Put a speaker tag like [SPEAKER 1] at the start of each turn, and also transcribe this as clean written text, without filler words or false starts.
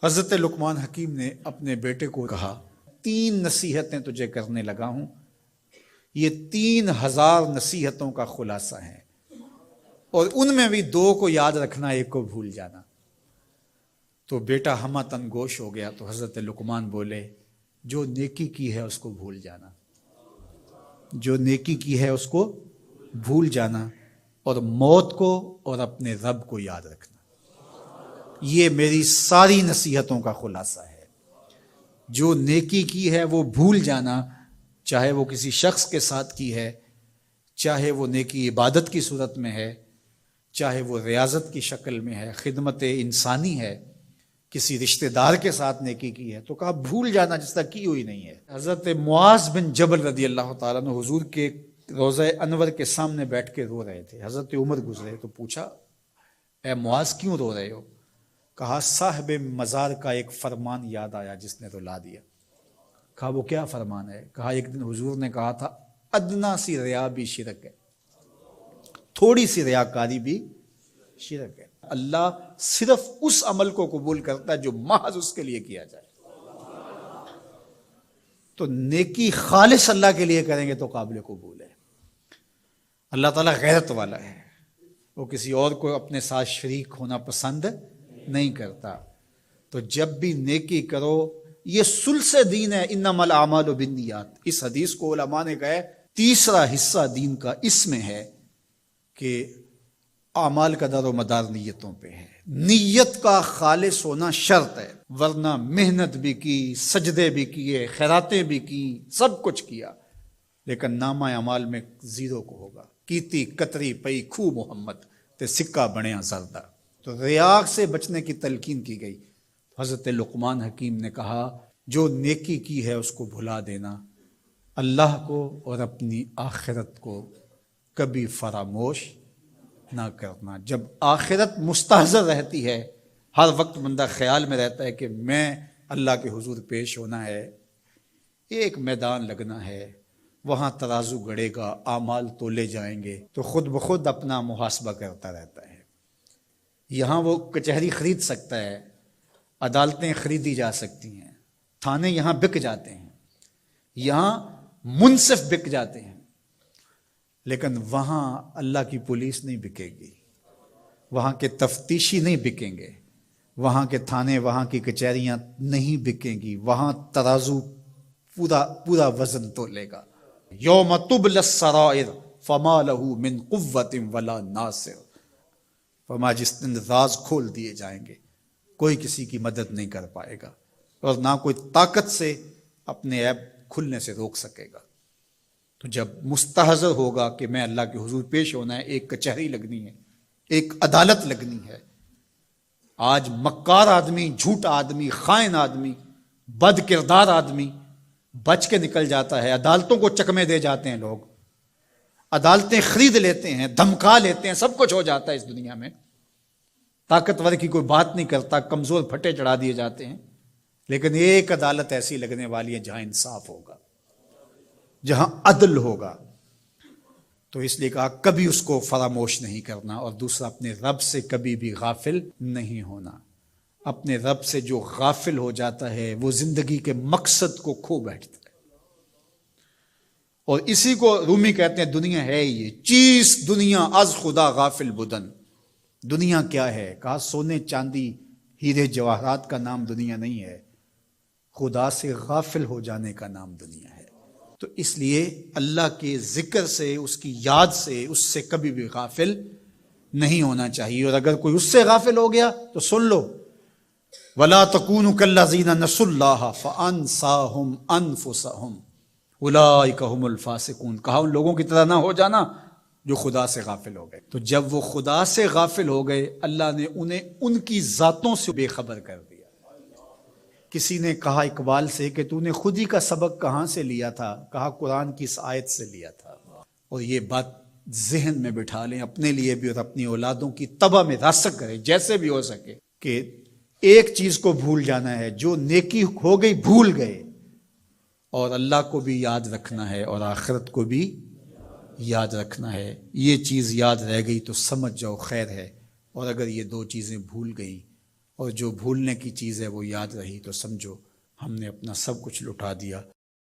[SPEAKER 1] حضرت لقمان حکیم نے اپنے بیٹے کو کہا 3 نصیحتیں تجھے کرنے لگا ہوں، یہ 3000 نصیحتوں کا خلاصہ ہے، اور ان میں بھی 2 کو یاد رکھنا، 1 کو بھول جانا۔ تو بیٹا ہمہ تن گوش ہو گیا، تو حضرت لقمان بولے جو نیکی کی ہے اس کو بھول جانا، جو نیکی کی ہے اس کو بھول جانا، اور موت کو اور اپنے رب کو یاد رکھنا۔ یہ میری ساری نصیحتوں کا خلاصہ ہے۔ جو نیکی کی ہے وہ بھول جانا، چاہے وہ کسی شخص کے ساتھ کی ہے، چاہے وہ نیکی عبادت کی صورت میں ہے، چاہے وہ ریاضت کی شکل میں ہے، خدمت انسانی ہے، کسی رشتہ دار کے ساتھ نیکی کی ہے، تو کہا بھول جانا جس طرح کی ہوئی نہیں ہے۔ حضرت معاذ بن جبل رضی اللہ تعالیٰ عنہ حضور کے روضہ انور کے سامنے بیٹھ کے رو رہے تھے۔ حضرت عمر گزرے تو پوچھا اے معاذ کیوں رو رہے ہو؟ کہا صاحب مزار کا ایک فرمان یاد آیا جس نے رلا دیا۔ کہا وہ کیا فرمان ہے؟ کہا ایک دن حضور نے کہا تھا ادنا سی ریا بھی شرک ہے، تھوڑی سی ریاکاری بھی شرک ہے۔ اللہ صرف اس عمل کو قبول کرتا ہے جو محض اس کے لیے کیا جائے۔ تو نیکی خالص اللہ کے لیے کریں گے تو قابل قبول ہے۔ اللہ تعالیٰ غیرت والا ہے، وہ کسی اور کو اپنے ساتھ شریک ہونا پسند نہیں کرتا۔ تو جب بھی نیکی کرو، یہ سلس دین ہے، انما الاعمال بالنیات۔ اس حدیث کو علماء نے کہا تیسرا حصہ دین کا اس میں ہے کہ اعمال کا دار و مدار نیتوں پہ ہے۔ نیت کا خالص ہونا شرط ہے، ورنہ محنت بھی کی، سجدے بھی کیے، خیراتیں بھی کی، سب کچھ کیا، لیکن نامہ اعمال میں 0 کو ہوگا۔ کیتی کتری پئی کھو محمد تے سکہ بنیا زردہ۔ تو ریاء سے بچنے کی تلقین کی گئی۔ حضرت لقمان حکیم نے کہا جو نیکی کی ہے اس کو بھلا دینا، اللہ کو اور اپنی آخرت کو کبھی فراموش نہ کرنا۔ جب آخرت مستحضر رہتی ہے، ہر وقت بندہ خیال میں رہتا ہے کہ میں اللہ کے حضور پیش ہونا ہے، ایک میدان لگنا ہے، وہاں ترازو گڑے گا، اعمال تولے جائیں گے، تو خود بخود اپنا محاسبہ کرتا رہتا ہے۔ یہاں وہ کچہری خرید سکتا ہے، عدالتیں خریدی جا سکتی ہیں، تھانے یہاں بک جاتے ہیں، یہاں منصف بک جاتے ہیں، لیکن وہاں اللہ کی پولیس نہیں بکے گی، وہاں کے تفتیشی نہیں بکیں گے، وہاں کے تھانے، وہاں کی کچہریاں نہیں بکیں گی، وہاں ترازو پورا وزن تولے گا۔ یوم تبلی السرائر فما لہ من قوت ولا ناصر۔ فرمایا جس دن راز کھول دیے جائیں گے، کوئی کسی کی مدد نہیں کر پائے گا، اور نہ کوئی طاقت سے اپنے عیب کھلنے سے روک سکے گا۔ تو جب مستحضر ہوگا کہ میں اللہ کے حضور پیش ہونا ہے، ایک کچہری لگنی ہے، ایک عدالت لگنی ہے۔ آج مکار آدمی، جھوٹا آدمی، خائن آدمی، بد کردار آدمی بچ کے نکل جاتا ہے، عدالتوں کو چکمے دے جاتے ہیں لوگ، عدالتیں خرید لیتے ہیں، دھمکا لیتے ہیں، سب کچھ ہو جاتا ہے اس دنیا میں۔ طاقتور کی کوئی بات نہیں کرتا، کمزور پھٹے چڑھا دیے جاتے ہیں، لیکن ایک عدالت ایسی لگنے والی ہے جہاں انصاف ہوگا، جہاں عدل ہوگا۔ تو اس لیے کہا کبھی اس کو فراموش نہیں کرنا، اور دوسرا اپنے رب سے کبھی بھی غافل نہیں ہونا۔ اپنے رب سے جو غافل ہو جاتا ہے وہ زندگی کے مقصد کو کھو بیٹھتا ہے، اور اسی کو رومی کہتے ہیں دنیا ہے یہ چیز، دنیا از خدا غافل بدن۔ دنیا کیا ہے؟ کہا سونے چاندی ہیرے جواہرات کا نام دنیا نہیں ہے، خدا سے غافل ہو جانے کا نام دنیا ہے۔ تو اس لیے اللہ کے ذکر سے، اس کی یاد سے، اس سے کبھی بھی غافل نہیں ہونا چاہیے۔ اور اگر کوئی اس سے غافل ہو گیا تو سن لو وَلَا تَكُونُوا كَالَّذِينَ نَسُوا اللَّهَ فَأَنسَاهُمْ أَنفُسَهُمْ أُولَٰئِكَ هُمُ الْفَاسِقُونَ۔ کہا ان لوگوں کی طرح نہ ہو جانا جو خدا سے غافل ہو گئے۔ تو جب وہ خدا سے غافل ہو گئے، اللہ نے انہیں ان کی ذاتوں سے بے خبر کر دیا۔ کسی نے کہا اقبال سے کہ تو نے خود ہی کا سبق کہاں سے لیا تھا؟ کہا قرآن کی اس آیت سے لیا تھا۔ اور یہ بات ذہن میں بٹھا لیں، اپنے لیے بھی اور اپنی اولادوں کی طبع میں راسخ کریں جیسے بھی ہو سکے، کہ ایک چیز کو بھول جانا ہے، جو نیکی ہو گئی بھول گئے، اور اللہ کو بھی یاد رکھنا ہے اور آخرت کو بھی یاد رکھنا ہے۔ یہ چیز یاد رہ گئی تو سمجھ جاؤ خیر ہے، اور اگر یہ 2 چیزیں بھول گئی اور جو بھولنے کی چیز ہے وہ یاد رہی تو سمجھو ہم نے اپنا سب کچھ لٹا دیا۔